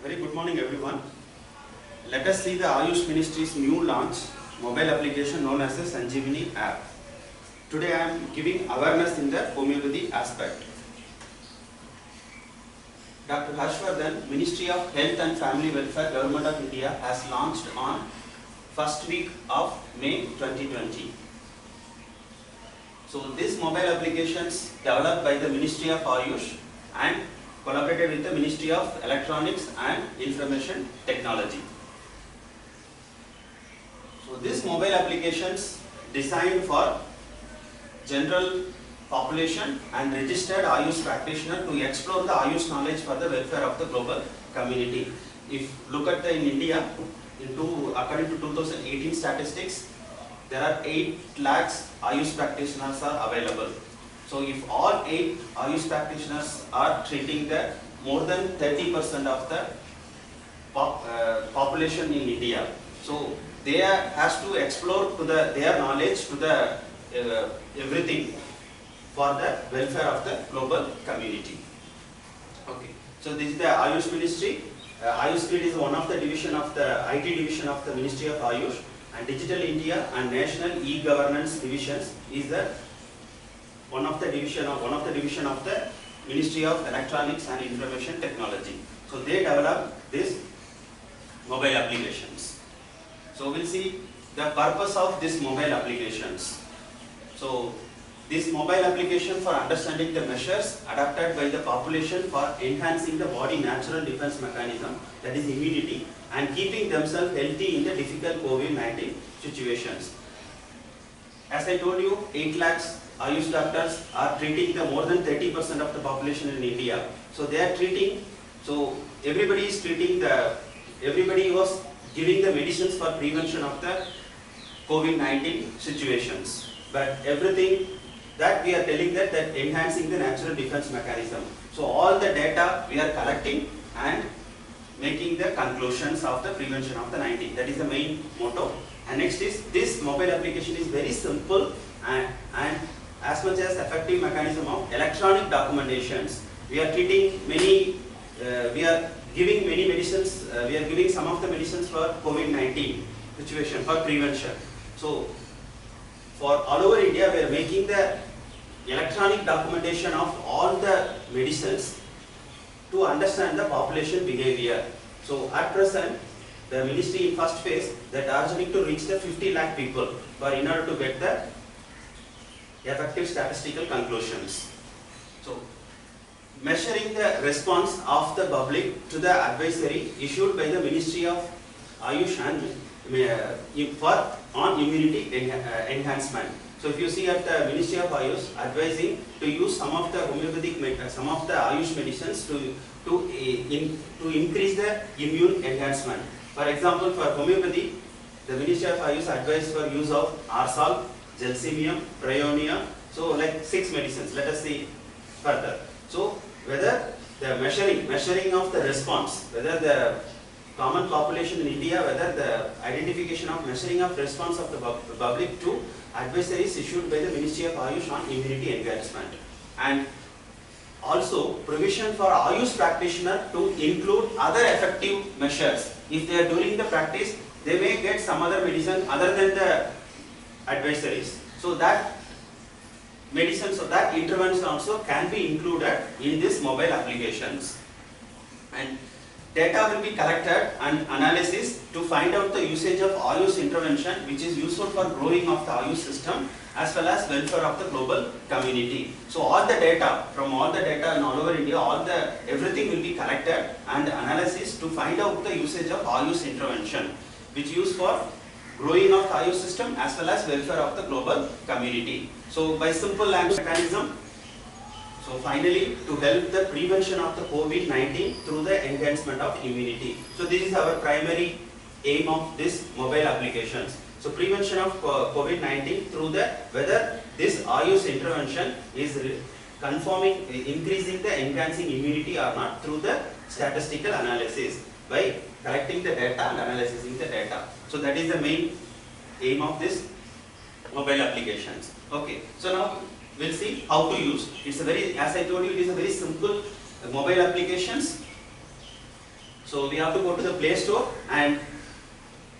Very good morning everyone. Let us see the Ayush Ministry's new launch mobile application known as the Sanjeevani app. Today I am giving awareness in the homeopathy aspect. Dr. Harshvardhan, Ministry of Health and Family Welfare, Government of India has launched on first week of May 2020. So this mobile applications developed by the Ministry of Ayush and collaborated with the Ministry of Electronics and Information Technology. So this mobile applications designed for general population and registered Ayush practitioner to explore the Ayush knowledge for the welfare of the global community. If look at in India, according to 2018 statistics, there are 8 lakhs Ayush practitioners are available. So if all 8 Ayush practitioners are treating the more than 30% of the population in India, so they has to explore to their knowledge to the everything for the welfare of the global community. Okay, so this is the Ayush Ministry. Ayush Grid is one of the division of the IT division of the Ministry of Ayush, and Digital India and National E-Governance divisions is the one of the division of the Ministry of Electronics and Information Technology. So they develop this mobile applications. So we'll see the purpose of this mobile applications. So this mobile application for understanding the measures adopted by the population for enhancing the body natural defense mechanism, that is immunity, and keeping themselves healthy in the difficult COVID-19 situations. As I told you, 8 lakhs Ayush doctors are treating the more than 30% of the population in India. So they are treating, so everybody is treating everybody was giving the medicines for prevention of the COVID-19 situations. But everything that we are telling that enhancing the natural defense mechanism. So all the data we are collecting and making the conclusions of the prevention of the 19. That is the main motto. And next is this mobile application is very simple and as much as effective mechanism of electronic documentations. We are treating many, we are giving many medicines, we are giving some of the medicines for COVID-19 situation for prevention. So for all over India, we are making the electronic documentation of all the medicines to understand the population behavior. So at present, the ministry in first phase, they are targeting to reach the 50 lakh people in order to get the effective statistical conclusions. So measuring the response of the public to the advisory issued by the Ministry of Ayush and on immunity enhancement. So if you see at the Ministry of Ayush advising to use some of the homeopathic, some of the Ayush medicines to increase the immune enhancement. For example, for homeopathy, the Ministry of Ayush advised for use of Arsal, Gelsemium, Bryonia, so like 6 medicines. Let us see further. So whether the measuring of the response, whether the common population in India, whether the identification of measuring of response of the public to advisories issued by the Ministry of Ayush on immunity enhancement, and also provision for Ayush practitioner to include other effective measures. If they are doing the practice, they may get some other medicine other than the advisories. So that medicine, so that intervention also can be included in this mobile applications. And data will be collected and analysis to find out the usage of Ayush intervention, which is useful for growing of the Ayush system as well as welfare of the global community. So all the data from all the data in all over India, everything will be collected and analysis to find out the usage of Ayush intervention, which used for growing of the Ayush system as well as welfare of the global community. So by simple language mechanism, so finally to help the prevention of the COVID-19 through the enhancement of immunity. So this is our primary aim of this mobile applications. So prevention of COVID-19 through whether this Ayush intervention is increasing the enhancing immunity or not through the statistical analysis by collecting the data and analyzing the data. So that is the main aim of this mobile applications. Okay, so now we'll see how to use. It's a very, as I told you, it is a very simple mobile applications. So we have to go to the Play Store and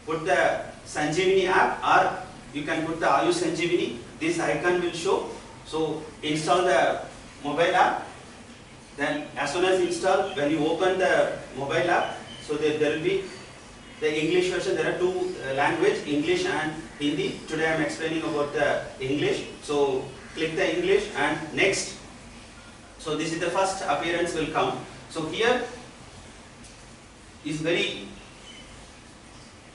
put the Sanjeevani app, or you can put the Ayush Sanjeevani. This icon will show. So install the mobile app. Then as soon as install, when you open the mobile app, so there will be the English version. There are two language, English and Hindi. Today I am explaining about the English. So click the English and next. So this is the first appearance will come. So here is very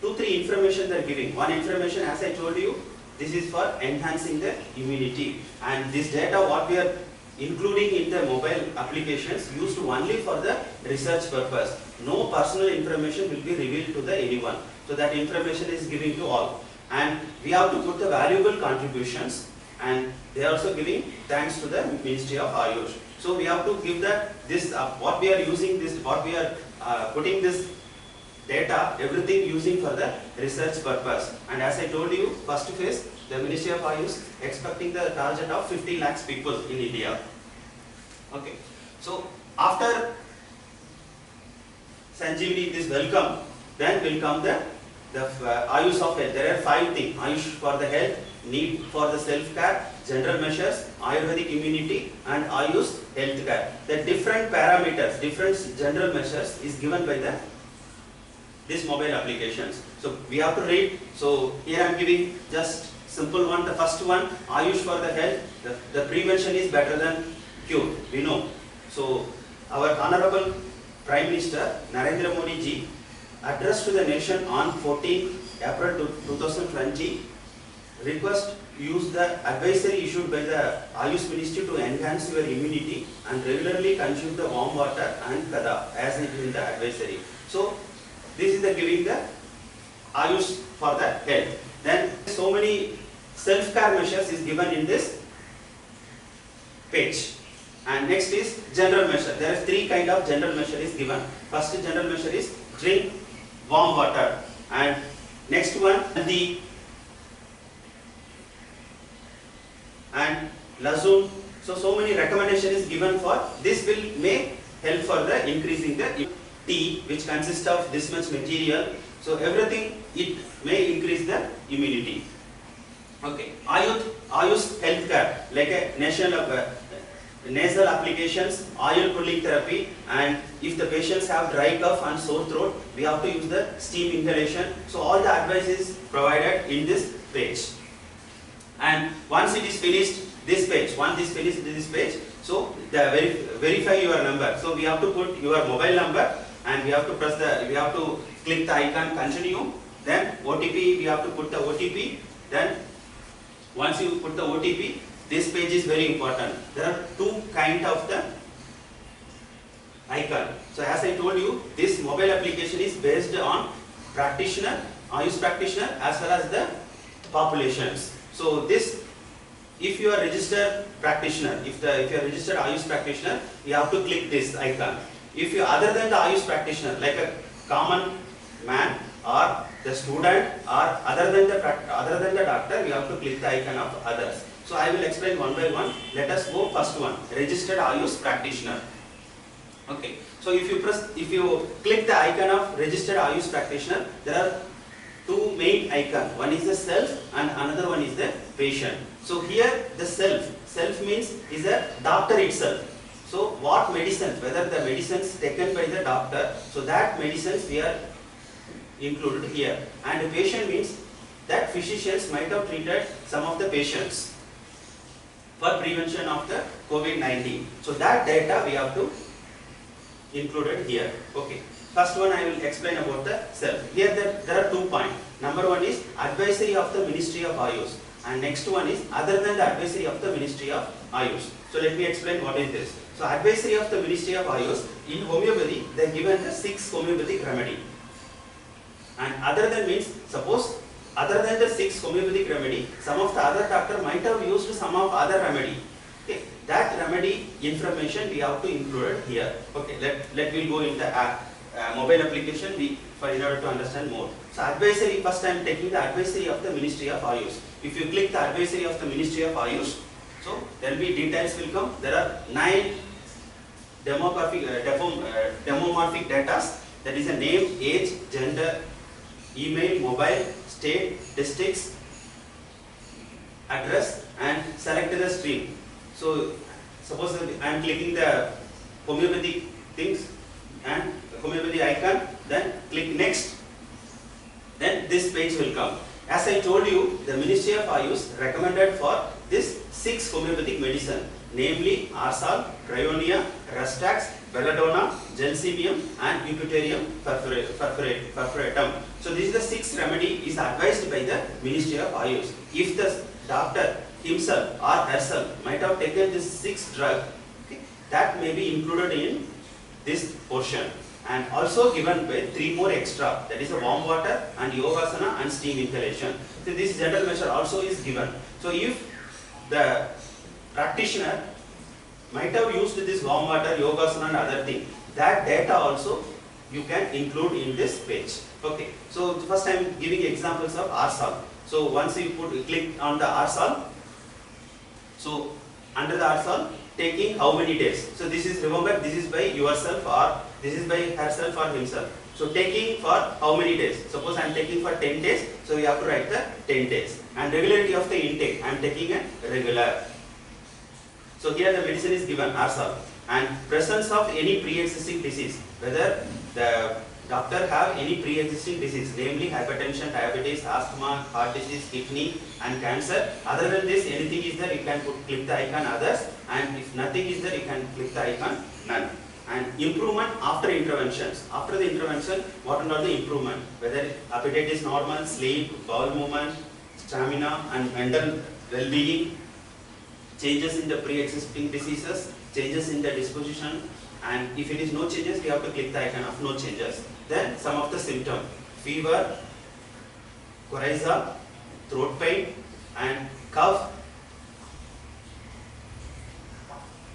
2-3 information they are giving. One information, as I told you, this is for enhancing the immunity, and this data what we are including in the mobile applications used only for the research purpose. No personal information will be revealed to the anyone. So that information is given to all, and we have to put the valuable contributions, and they are also giving thanks to the Ministry of Ayush. So we have to give this what we are using, this what we are putting this data, everything using for the research purpose. And as I told you, first phase, the Ministry of Ayush expecting the target of 50 lakhs people in India. Okay. So after Sanjeevani, this welcome, then will come the Ayush of health. There are 5 things: Ayush for the health, need for the self-care, general measures, Ayurvedic immunity, and Ayush health care. The different parameters, different general measures is given by this mobile applications. So we have to read. So here I am giving just simple one. The first one, Ayush for the health. The prevention is better than cure. We know. So our Honorable Prime Minister Narendra Modi ji addressed to the nation on 14 April 2020 request use the advisory issued by the Ayush Ministry to enhance your immunity and regularly consume the warm water and kada as it is in the advisory. So this is the giving the Ayush for the health. Then so many self-care measures is given in this page. And next is general measure. There are 3 kind of general measure is given. First general measure is drink warm water, and next one and lasoon. So many recommendation is given for this will may help for the increasing the tea, which consists of this much material. So everything it may increase the immunity. Okay. Ayush healthcare, like a nasal applications, oil pulling therapy, and if the patients have dry cough and sore throat, we have to use the steam inhalation. So all the advice is provided in this page. And once it is finished, this page, once this finished this page, so the verify your number. So we have to put your mobile number, and we have to press we have to click the icon continue. Then OTP, we have to put the OTP. Then once you put the OTP, this page is very important. There are 2 kind of the icon. So as I told you, this mobile application is based on practitioner, Ayush practitioner, as well as the populations. So this, if you are registered practitioner, if you are registered Ayush practitioner, you have to click this icon. If you other than the Ayush practitioner, like a common man or the student or other than the doctor, you have to click the icon of others. So I will explain one by one. Let us go first one, registered Ayush practitioner. Okay. So if you click the icon of registered Ayush practitioner, there are 2 main icons. One is the self and another one is the patient. So here the self means is a doctor itself. So what medicines, whether the medicines taken by the doctor, so that medicines we are included here. And the patient means that physicians might have treated some of the patients for prevention of the COVID-19. So that data we have to included here. Okay. First one I will explain about the self. Here there are 2 points. Number 1 is advisory of the Ministry of Ayush, and next one is other than the advisory of the Ministry of Ayush. So let me explain what is this. So advisory of the Ministry of Ayush, in homeopathy they are given the 6 homeopathic remedy. And other than means, suppose other than the 6 homeopathic remedy, some of the other doctor might have used some of other remedy. Okay, that remedy information we have to include here. Okay, let me go in the mobile application in order to understand more. So advisory, first I am taking the advisory of the Ministry of Ayush. If you click the advisory of the Ministry of Ayush, so there will be details will come. There are 9 demographic demomorphic data that is a name, age, gender, email, mobile, state, districts, address, and select the stream. So suppose I am clicking the homeopathic things and homeopathy icon, then click next, then this page will come. As I told you, the Ministry of Ayush recommended for this 6 homeopathic medicine, namely Arsal, Bryonia, Rastax, Belladonna, Gelsemium, and Eupatorium perforatum. So this is the 6th remedy is advised by the Ministry of Ayush. If the doctor himself or herself might have taken this 6th drug, okay, that may be included in this portion, and also given by 3 more extra, that is a warm water and yogasana and steam inhalation. So this general measure also is given. So if the practitioner might have used this warm water, yogasana and other thing, that data also you can include in this page. Okay. So first I am giving examples of Arsal. So once you click on the Arsal, so under the Arsal, taking how many days. So this is, remember, this is by yourself or this is by herself or himself. So taking for how many days? Suppose I am taking for 10 days, so you have to write the 10 days. And regularity of the intake, I am taking a regular. So here the medicine is given, Arsal. And presence of any pre-existing disease, whether the doctor have any pre-existing disease, namely hypertension, diabetes, asthma, heart disease, kidney and cancer. Other than this, anything is there, you can click the icon others, and if nothing is there, you can click the icon none. And improvement after interventions. After the intervention, what are the improvement? Whether appetite is normal, sleep, bowel movement, stamina and mental well-being, changes in the pre-existing diseases, changes in the disposition, and if it is no changes, we have to click the icon of no changes. Then some of the symptoms: fever, coryza, throat pain and cough,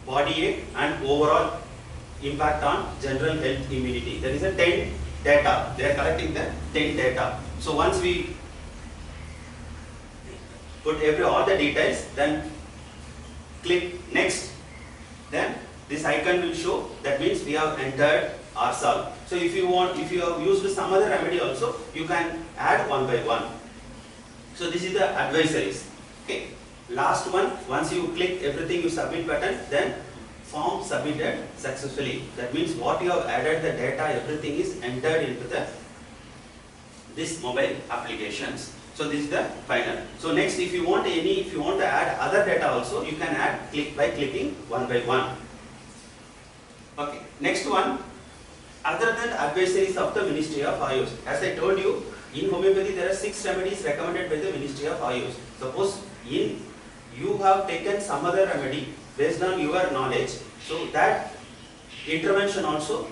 body ache and overall impact on general health immunity. There is a 10 data. They are collecting the 10 data. So once we put all the details, then click next, then this icon will show. That means we have entered Arsal. So if you have used some other remedy also, you can add one by one. So this is the advisories. Okay. Last one, once you click everything, you submit button, then form submitted successfully. That means what you have added, the data, everything is entered into this mobile applications. So this is the final. So next, if you want to add other data also, you can add by clicking one by one. Okay. Next one, other than advisories of the Ministry of Ayush. As I told you, in homeopathy there are 6 remedies recommended by the Ministry of Ayush. Suppose you have taken some other remedy based on your knowledge, so that intervention also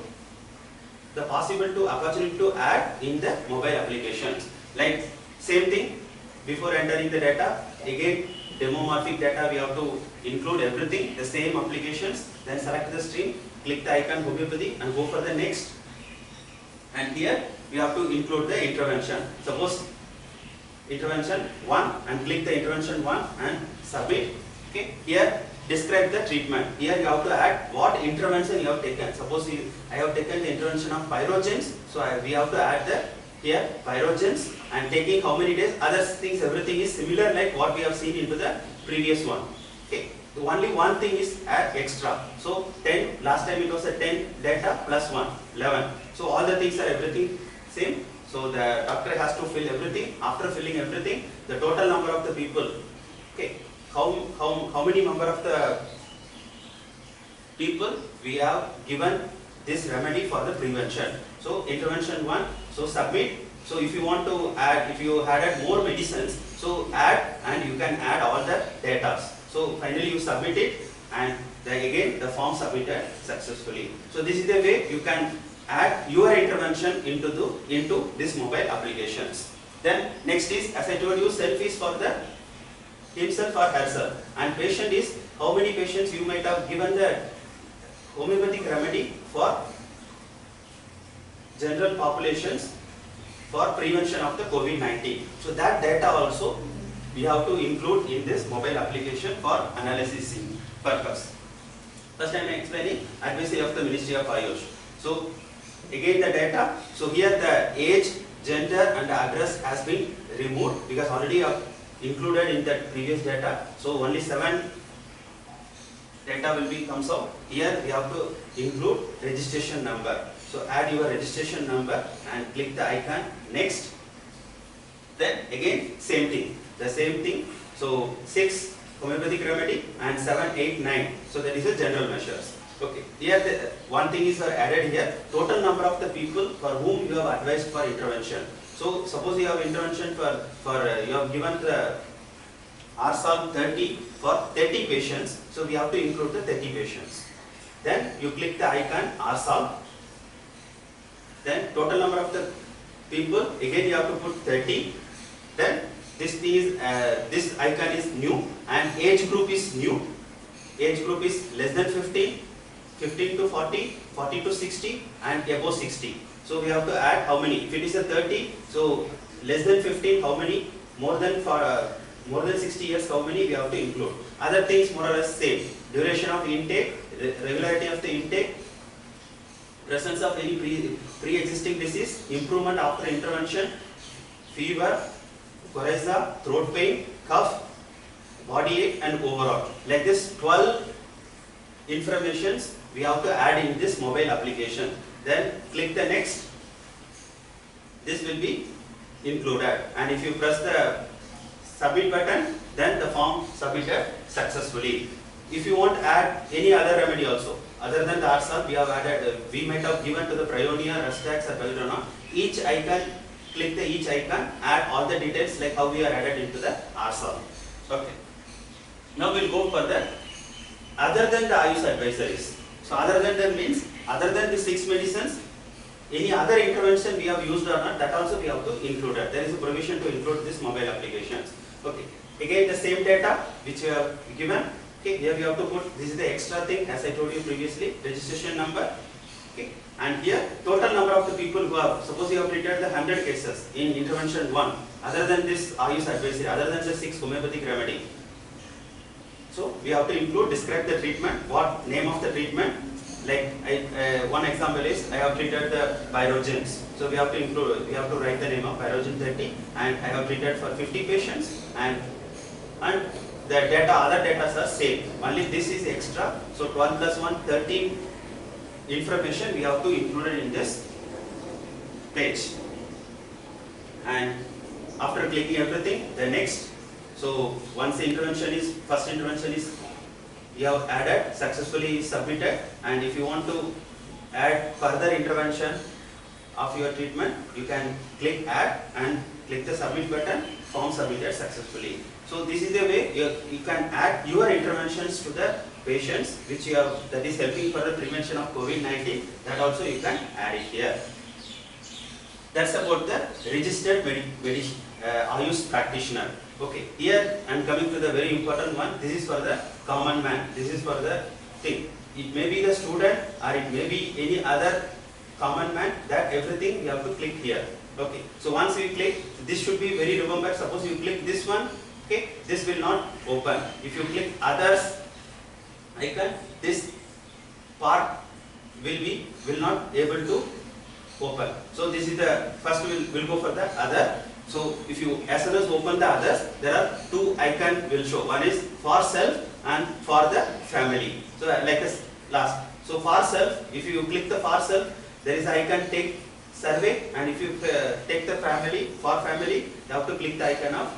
the opportunity to add in the mobile applications. Like same thing, before entering the data, again demomorphic data, we have to include everything, the same applications, then select the stream, click the icon homeopathy and go for the next. And here we have to include the intervention. Suppose intervention 1 and click the intervention 1 and submit. Okay. Here describe the treatment. Here you have to add what intervention you have taken. Suppose I have taken the intervention of pyrogens, so we have to add the here pyrogens and taking how many days. Other things, everything is similar like what we have seen into the previous one. Okay. Only one thing is add extra. So 10, last time it was a 10 data plus 1, 11. So all the things are everything same. So the doctor has to fill everything. After filling everything, the total number of the people, okay, how many number of the people we have given this remedy for the prevention. So intervention 1, so submit. So if you want to add, if you added more medicines, so add and you can add all the data. So finally you submit it and then again the form submitted successfully. So this is the way you can add your intervention into this mobile applications. Then next is, as I told you, self is for the himself or herself, and patient is how many patients you might have given the homeopathic remedy for general populations for prevention of the COVID-19. So that data also we have to include in this mobile application for analysis purpose. First I am explaining advisory of the Ministry of Ayush. So again the data. So here the age, gender and address has been removed because already included in that previous data. So only 7 data will be comes out. Here we have to include registration number. So add your registration number and click the icon next. Then again same thing, the same thing. So 6 homeopathic remedy and 7, 8, 9. So that is the general measures. Okay. Here one thing is added here, total number of the people for whom you have advised for intervention. So suppose you have intervention for you have given the RSOL 30 for 30 patients. So we have to include the 30 patients. Then you click the icon RSOL. Then total number of the people, again you have to put 30. Then this icon is new and age group is new. Age group is less than 15, 15 to 40, 40 to 60 and above 60. So we have to add how many. If it is a 30, so less than 15, how many? More than 60 years, how many we have to include. Other things more or less same. Duration of intake, regularity of the intake, presence of any pre-existing disease, improvement after intervention, fever, coryza, throat pain, cough, body ache and overall. Like this 12 informations we have to add in this mobile application. Then click the next. This will be included, and if you press the submit button, then the form submitted successfully. If you want to add any other remedy also, other than the RSOL, we have added, we might have given to the Prionia, Restax or Belladonna. Each icon, click the each icon, add all the details like how we are added into the RSOL. Okay. Now we'll go further. Other than the Ayush advisories. So other than that means, other than the 6 medicines, any other intervention we have used or not, that also we have to include it. There is a provision to include this mobile applications. Okay. Again the same data which we have given. Okay. Here we have to put, this is the extra thing as I told you previously, registration number. Okay. And here total number of the people who have, suppose you have treated the 100 cases in intervention 1, other than this Ayush advisory, other than the 6 homeopathic remedy. So we have to include, describe the treatment, what name of the treatment. Like one example is I have treated the Pyrogens. So we have to include, we have to write the name of Pyrogen 30, and I have treated for 50 patients, and the data, other data are same. Only this is extra. So 12 plus 1, 13 information we have to include it in this page. And after clicking everything, the next. So once the intervention is, first intervention is, you have added, successfully submitted, and if you want to add further intervention of your treatment, you can click add and click the submit button, form submitted successfully. So this is the way you can add your interventions to the patients which you have, that is helping for the prevention of COVID-19, that also you can add it here. That's about the registered Ayush practitioner. Okay, here I am coming to the very important one. This is for the common man. This is for the thing. It may be the student or it may be any other common man. That everything you have to click here. Okay. So once you click, this should be very remembered. Suppose you click this one. Okay, this will not open. If you click others icon, this part will not able to open. So this is the first. We'll go for the other. So if you as soon as open the others, there are 2 icons will show. One is for self and for the family. So like this last. So for self, if you click the for self, there is icon take survey, and if you take the family, for family, you have to click the icon of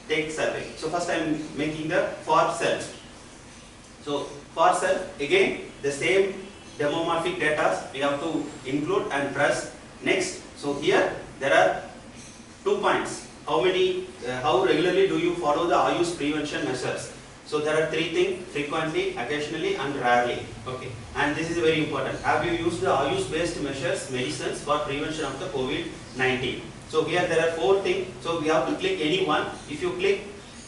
take survey. So first I am making the for self. So for self, again the same demographic data we have to include and press next. So here there are 2 points. How regularly do you follow the Ayush prevention measures? So there are 3 things: frequently, occasionally and rarely. Okay. And this is very important. Have you used the Ayush based measures, medicines for prevention of the COVID-19? So here there are 4 things. So we have to click any one. If you click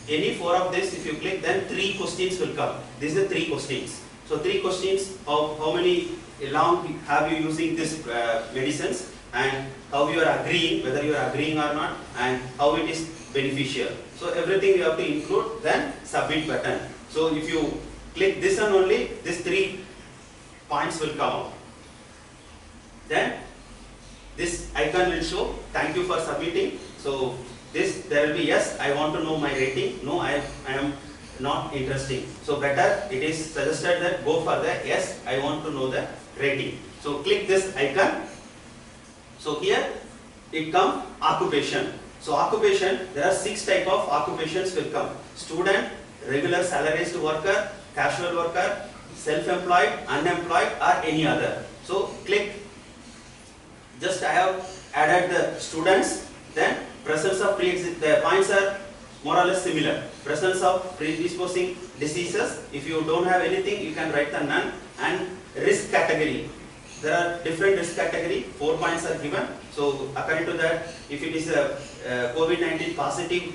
any 4 of this, if you click, then 3 questions will come. These are 3 questions. So 3 questions: how many long have you using this medicines, and how you are agreeing, whether you are agreeing or not, and how it is beneficial. So everything you have to include, then submit button. So if you click this one only, these 3 points will come out. Then this icon will show thank you for submitting. So this, there will be yes, I want to know my rating, no, I am not interested. So better it is suggested that go for the yes, I want to know the rating. So click this icon. So here it comes occupation. So occupation, there are 6 type of occupations will come. Student, regular salaries worker, casual worker, self-employed, unemployed or any other. So click, just I have added the students, then presence of the points are more or less similar. Presence of predisposing diseases, if you don't have anything you can write the none, and risk category. There are different risk category, 4 points are given. So according to that, if it is a COVID-19 positive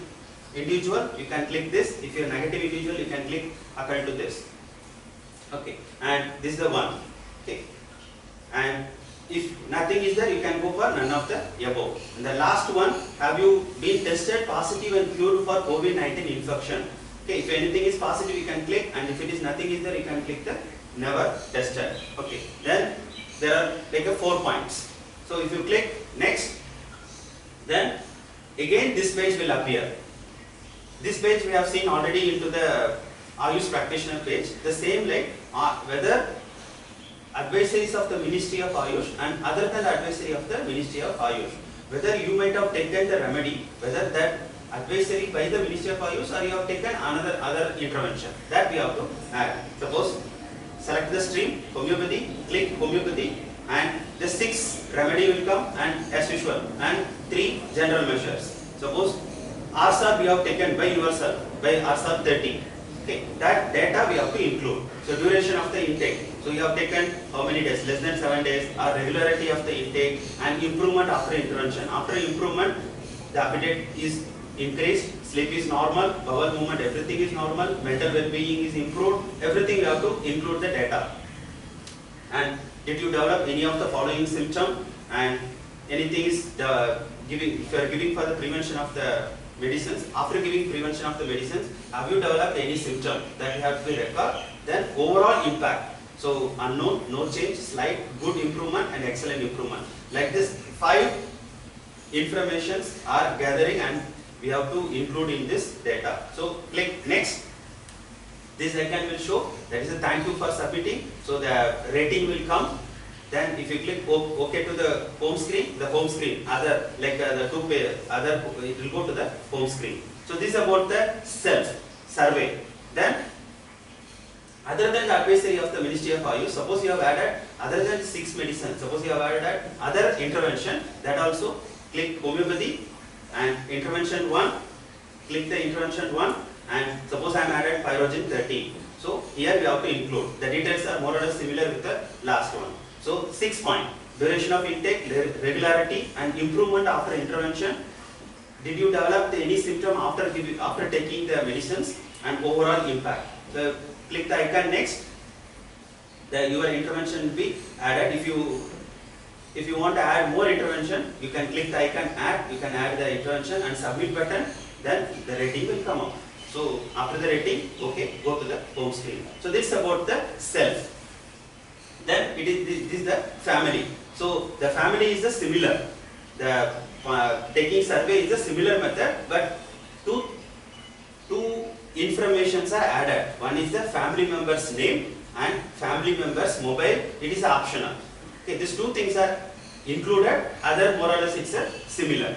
individual, you can click this. If you are negative individual, you can click according to this. Okay, and this is the one. Okay, and if nothing is there, you can go for none of the above. And the last one, have you been tested positive and cured for COVID-19 infection? Okay, if anything is positive, you can click, and if it is nothing is there, you can click the never tested. Okay, then there are like a 4 points. So if you click next, then again this page will appear. This page we have seen already into the Ayush practitioner page. The same like whether advisories of the Ministry of Ayush and other than the advisory of the Ministry of Ayush, whether you might have taken the remedy, whether that advisory by the Ministry of Ayush or you have taken other intervention, that we have to add. Suppose select the stream homeopathy, click homeopathy, and the 6 remedy will come, and as usual, and 3 general measures. Suppose RSAR we have taken by yourself by RSAR 30. Okay, that data we have to include. So duration of the intake. So you have taken how many days? Less than 7 days. Or regularity of the intake and improvement after intervention. After improvement, the appetite is increased, sleep is normal, bowel movement, everything is normal, mental well-being is improved. Everything we have to include the data. And did you develop any of the following symptom? And anything is giving. If you are giving for the prevention of the medicines, after giving prevention of the medicines, have you developed any symptom that you have to be recorded? Then overall impact. So unknown, no change, slight, good improvement and excellent improvement. Like this 5 informations are gathering and we have to include in this data. So click next. This icon will show that is a thank you for submitting. So the rating will come. Then if you click OK to the home screen, other like the 2 page, other it will go to the home screen. So this is about the self survey. Then other than the advisory of the Ministry of Ayush, suppose you have added other than 6 medicines, suppose you have added other intervention, that also click homeopathy and intervention 1, click the intervention 1, and suppose I am added pyrogen 30. So here we have to include. The details are more or less similar with the last one. So 6 point, duration of intake, regularity and improvement after intervention. Did you develop any symptom after taking the medicines, and overall impact. So click the icon next. Your intervention will be added. If you want to add more intervention, you can click the icon add. You can add the intervention and submit button. Then the rating will come up. So after the rating, okay, go to the home screen. So this is about the self. Then this is the family. So the family is the similar. The taking survey is a similar method, but two informations are added. One is the family member's name and family member's mobile. It is optional. Okay, these 2 things are included. Other more or less it's a similar.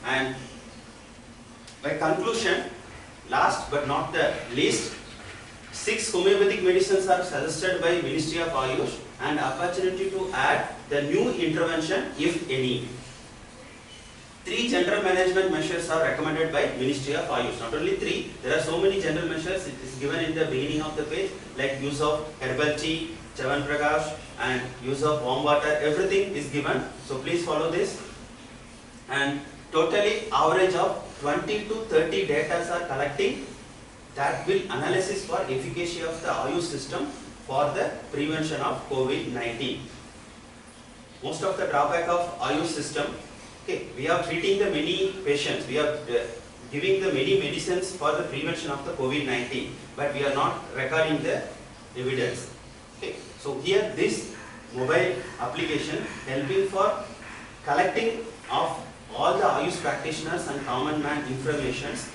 And by conclusion, last but not the least, 6 homeopathic medicines are suggested by Ministry of Ayush and opportunity to add the new intervention if any. 3 general management measures are recommended by Ministry of Ayush. Not only 3, there are so many general measures. It is given in the beginning of the page, like use of herbal tea, Chyawanprash, and use of warm water. Everything is given. So please follow this. And totally average of 20 to 30 data are collecting. That will analysis for efficacy of the Ayush system for the prevention of COVID-19. Most of the drawback of Ayush system, okay, we are treating the many patients, we are giving the many medicines for the prevention of the COVID-19, but we are not recording the evidence. Okay, so here this mobile application helping for collecting of all the Ayush practitioners and common man informations,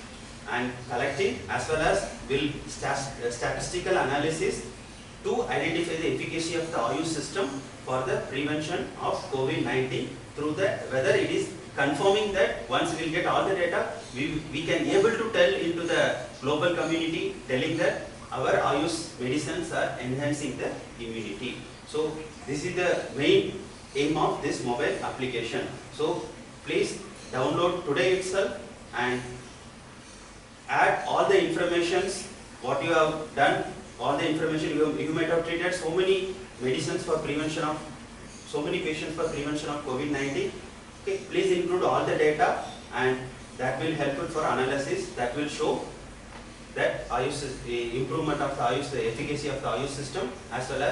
and collecting as well as will statistical analysis to identify the efficacy of the Ayush system for the prevention of COVID-19 through the, whether it is confirming that once we will get all the data, we can able to tell into the global community, telling that our Ayush medicines are enhancing the immunity. So this is the main aim of this mobile application. So please download today itself and add all the informations what you have done, all the information you might have treated so many medicines for prevention of so many patients for prevention of COVID-19. Okay, please include all the data, and that will help you for analysis. That will show that Ayush improvement of the Ayush, the efficacy of the Ayush system, as well as